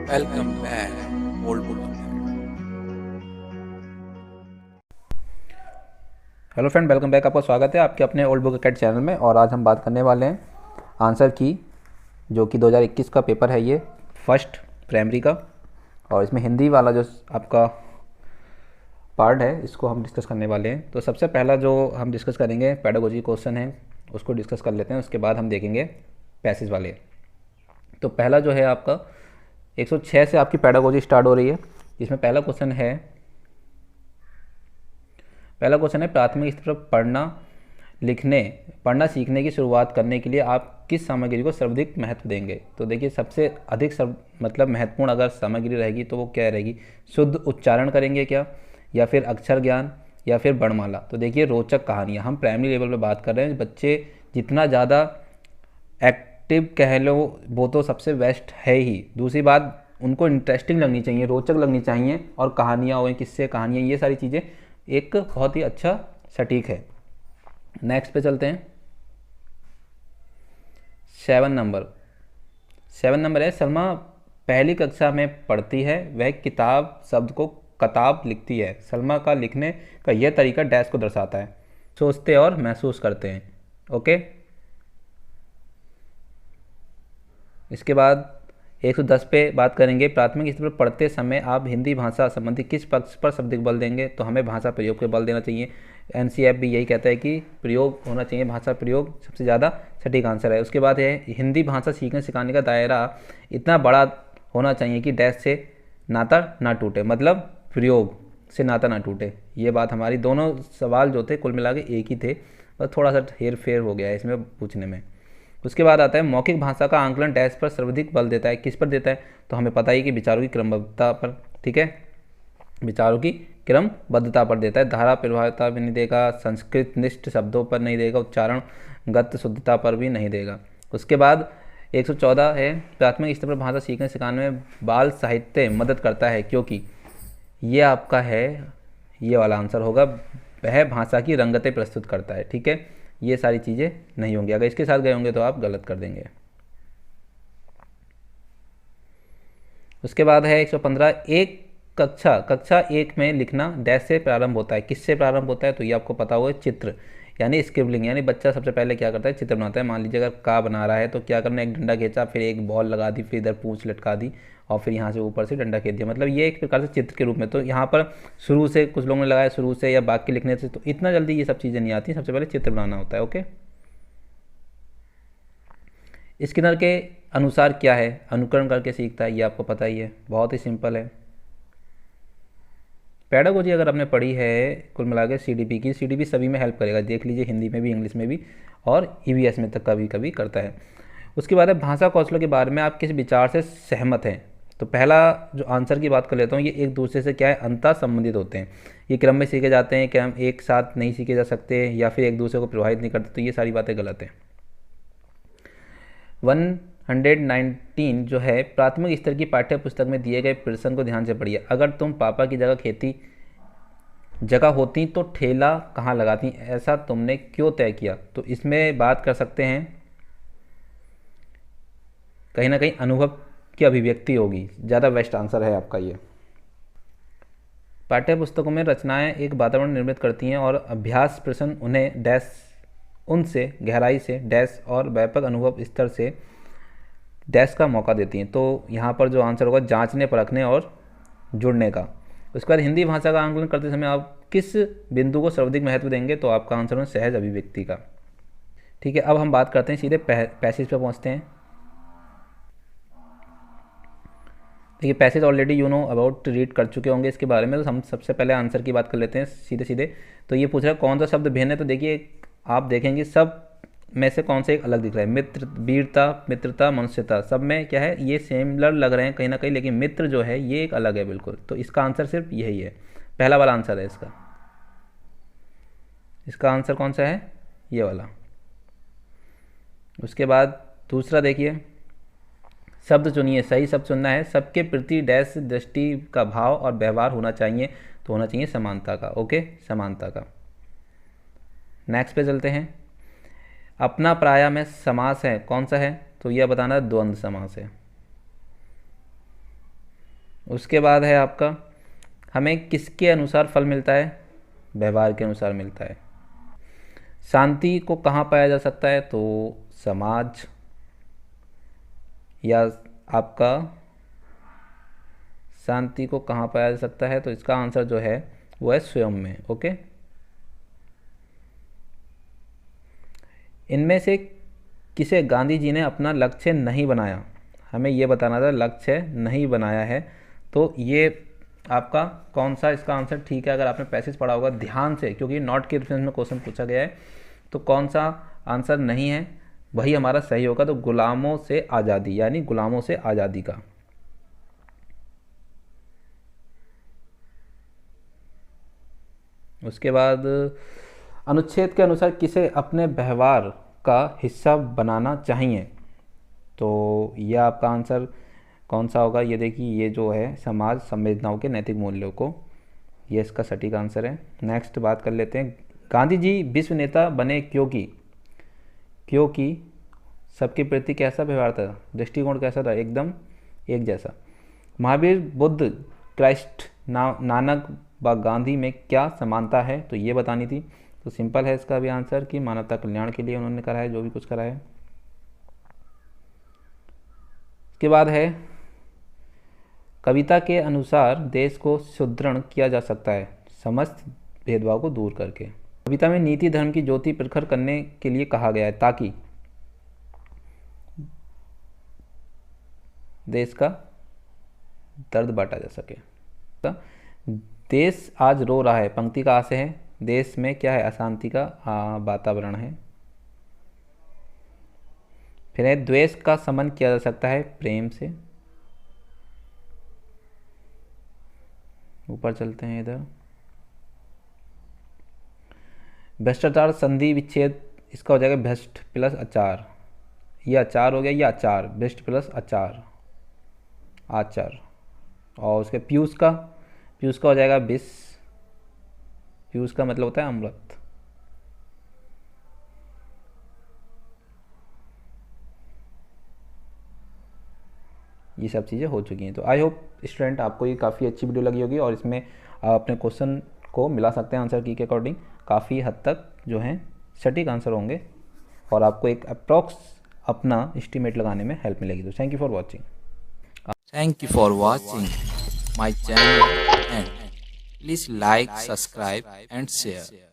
Welcome back, old book. Hello friend, welcome back. आपका स्वागत है आपके अपने ओल्ड बुक अकेड चैनल में। और आज हम बात करने वाले हैं आंसर की, जो कि 2021 का पेपर है, ये फर्स्ट प्राइमरी का। और इसमें हिंदी वाला जो आपका पार्ट है, इसको हम डिस्कस करने वाले हैं। तो सबसे पहला जो हम डिस्कस करेंगे पेडागोजी क्वेश्चन है, उसको डिस्कस कर लेते हैं। उसके बाद हम देखेंगे पैसेज वाले। तो पहला जो है आपका 106 से आपकी पेडागोजी स्टार्ट हो रही है। इसमें पहला क्वेश्चन है प्राथमिक स्तर पर पढ़ना सीखने की शुरुआत करने के लिए आप किस सामग्री को सर्वाधिक महत्व देंगे। तो देखिए, सबसे अधिक मतलब महत्वपूर्ण अगर सामग्री रहेगी तो वो क्या रहेगी? शुद्ध उच्चारण करेंगे क्या, या फिर अक्षर ज्ञान, या फिर वर्णमाला। तो देखिए, रोचक कहानियाँ, हम प्राइमरी लेवल पे बात कर रहे हैं। बच्चे जितना ज़्यादा एक्टिव कह लो वो तो सबसे बेस्ट है ही। दूसरी बात, उनको इंटरेस्टिंग लगनी चाहिए, रोचक लगनी चाहिए, और कहानियाँ हो, किस्से, कहानियाँ, ये सारी चीज़ें एक बहुत ही अच्छा सटीक है। नेक्स्ट पे चलते हैं। 7 नंबर 7 नंबर है, सलमा पहली कक्षा में पढ़ती है, वह किताब शब्द को कताब लिखती है। सलमा का लिखने का यह तरीका डैश को दर्शाता है। सोचते और महसूस करते हैं। ओके। इसके बाद 110 पे बात करेंगे। प्राथमिक स्तर पर पढ़ते समय आप हिंदी भाषा संबंधी किस पक्ष पर शब्दिक बल देंगे। तो हमें भाषा प्रयोग पे बल देना चाहिए। एनसीईआरटी भी यही कहता है कि प्रयोग होना चाहिए, भाषा प्रयोग सबसे ज़्यादा सटीक आंसर है। उसके बाद है हिंदी भाषा सीखने सिखाने का दायरा इतना बड़ा होना चाहिए कि डैश से नाता ना टूटे, मतलब प्रयोग से नाता ना टूटे। ये बात हमारी, दोनों सवाल जो थे कुल मिला के एक ही थे, बस थोड़ा सा हेर फेर हो गया है इसमें पूछने में। उसके बाद आता है मौखिक भाषा का आंकलन डैश पर सर्वाधिक बल देता है, किस पर देता है। तो हमें पता ही कि विचारों की क्रमबद्धता पर। ठीक है, विचारों की क्रमबद्धता पर देता है। धारा प्रभावता भी नहीं देगा, संस्कृत निष्ठ शब्दों पर नहीं देगा, उच्चारणगत शुद्धता पर भी नहीं देगा। उसके बाद 114 है, प्राथमिक स्तर पर भाषा सीखने सिखाने में बाल साहित्य मदद करता है, क्योंकि ये आपका है, ये वाला आंसर होगा, वह भाषा की रंगतें प्रस्तुत करता है। ठीक है, ये सारी चीज़ें नहीं होंगी, अगर इसके साथ गए होंगे तो आप गलत कर देंगे। उसके बाद है 115, एक कक्षा एक में लिखना डैश से प्रारंभ होता है, किससे प्रारंभ होता है। तो ये आपको पता होगा, चित्र यानी स्क्रिबलिंग, यानी बच्चा सबसे पहले क्या करता है, चित्र बनाता है। मान लीजिए अगर का बना रहा है तो क्या करना, एक डंडा खींचा, फिर एक बॉल लगा दी, फिर इधर पूंछ लटका दी, और फिर यहाँ से ऊपर से डंडा खींच दिया। मतलब ये एक प्रकार से चित्र के रूप में। तो यहाँ पर शुरू से कुछ लोगों ने लगाया, शुरू से या बाकी लिखने से, तो इतना जल्दी ये सब चीज़ें नहीं आती, सबसे पहले चित्र बनाना होता है। ओके। स्किनर के अनुसार क्या है, अनुकरण करके सीखता है, ये आपको पता ही है, बहुत ही सिंपल है। पेडागोजी अगर आपने पढ़ी है कुल मिला के सीडीपी की, सीडीपी सभी में हेल्प करेगा, देख लीजिए, हिंदी में भी, इंग्लिश में भी, और ईवीएस में तक कभी कभी करता है। उसके बाद है भाषा कौशलों के बारे में आप किस विचार से सहमत हैं। तो पहला जो आंसर की बात कर लेता हूँ, ये एक दूसरे से क्या है, अंतः संबंधित होते हैं। ये क्रम में सीखे जाते हैं, क्रम एक साथ नहीं सीखे जा सकते, या फिर एक दूसरे को प्रभावित नहीं करते। तो ये सारी बातें गलत हैं। 119 जो है, प्राथमिक स्तर की पाठ्य पुस्तक में दिए गए प्रश्न को ध्यान से पढ़िए। अगर तुम पापा की जगह होती तो ठेला कहाँ लगाती, ऐसा तुमने क्यों तय किया। तो इसमें बात कर सकते हैं, कहीं ना कहीं अनुभव की अभिव्यक्ति होगी, ज़्यादा बेस्ट आंसर है आपका ये। पाठ्य पुस्तकों में रचनाएं एक वातावरण निर्मित करती हैं, और अभ्यास प्रश्न उन्हें डैश, उनसे गहराई से डैश और व्यापक अनुभव स्तर से डैश का मौका देती हैं। तो यहाँ पर जो आंसर होगा, जांचने, परखने और जुड़ने का। उसके बाद हिंदी भाषा का आंकलन करते समय आप किस बिंदु को सर्वाधिक महत्व देंगे। तो आपका आंसर है सहज अभिव्यक्ति का। ठीक है, अब हम बात करते हैं, सीधे पैसेज पे पहुँचते हैं। देखिए, passage already you know about read कर चुके होंगे इसके बारे में। तो हम सबसे पहले आंसर की बात कर लेते हैं सीधे सीधे। तो ये पूछ रहा है कौन सा शब्द भिन्न है। तो देखिए, आप देखेंगे सब में से कौन सा एक अलग दिख रहा है। मित्र, वीरता, मित्रता, मनुष्यता, सब में क्या है, ये सिमिलर लग रहे हैं कहीं ना कहीं, लेकिन मित्र जो है ये एक अलग है बिल्कुल। तो इसका आंसर सिर्फ यही है, पहला वाला आंसर है इसका। इसका आंसर कौन सा है, ये वाला। उसके बाद दूसरा देखिए, शब्द चुनिए, सही शब्द चुनना है। सबके प्रति डैश दृष्टि का भाव और व्यवहार होना चाहिए। तो होना चाहिए समानता का। ओके, समानता का। नेक्स्ट पे चलते हैं। अपना पराया में समास है, कौन सा है। तो यह बताना, द्वंद्व समास है। उसके बाद है आपका, हमें किसके अनुसार फल मिलता है? व्यवहार के अनुसार मिलता है। शांति को कहाँ पाया जा सकता है? तो समाज या आपका शांति को कहाँ पाया जा सकता है? तो इसका आंसर जो है वो है स्वयं में। ओके, इनमें से किसे गांधी जी ने अपना लक्ष्य नहीं बनाया? हमें ये बताना था, लक्ष्य नहीं बनाया है। तो ये आपका कौन सा इसका आंसर ठीक है? अगर आपने पैसेज पढ़ा होगा ध्यान से, क्योंकि नॉट के रेफरेंस में क्वेश्चन पूछा गया है, तो कौन सा आंसर नहीं है वही हमारा सही होगा। तो गुलामों से आज़ादी, यानी गुलामों से आज़ादी का। उसके बाद अनुच्छेद के अनुसार किसे अपने व्यवहार का हिस्सा बनाना चाहिए? तो यह आपका आंसर कौन सा होगा? ये देखिए, ये जो है समाज संवेदनाओं के नैतिक मूल्यों को, ये इसका सटीक आंसर है। नेक्स्ट बात कर लेते हैं, गांधी जी विश्व नेता बने क्योंकि सबके प्रति कैसा व्यवहार था, दृष्टिकोण कैसा था? एकदम एक जैसा। महावीर, बुद्ध, क्राइस्ट, नानक व गांधी में क्या समानता है? तो ये बतानी थी। तो सिंपल है इसका भी आंसर कि मानवता कल्याण के लिए उन्होंने करा है जो भी कुछ करा है। इसके बाद है, कविता के अनुसार देश को सुदृढ़ किया जा सकता है समस्त भेदभाव को दूर करके। कविता में नीति धर्म की ज्योति प्रखर करने के लिए कहा गया है ताकि देश का दर्द बांटा जा सके। देश आज रो रहा है, पंक्ति का आशय है देश में क्या है? अशांति का वातावरण है। फिर है, द्वेष का शमन किया जा सकता है प्रेम से। ऊपर चलते हैं इधर, भ्रष्टाचार संधि विच्छेद, इसका हो जाएगा भ्रष्ट प्लस आचार। ये आचार हो गया, ये आचार, भ्रष्ट प्लस आचार, आचार। और उसके पीयूष का हो जाएगा विष। पीयूष का मतलब होता है अमृत। ये सब चीज़ें हो चुकी हैं। तो आई होप स्टूडेंट आपको ये काफ़ी अच्छी वीडियो लगी होगी और इसमें आप अपने क्वेश्चन को मिला सकते हैं आंसर की के अकॉर्डिंग। काफ़ी हद तक जो है सटीक आंसर होंगे और आपको एक अप्रॉक्स अपना एस्टीमेट लगाने में हेल्प मिलेगी। तो thank you for watching. Thank you for watching my channel and please like, subscribe and share.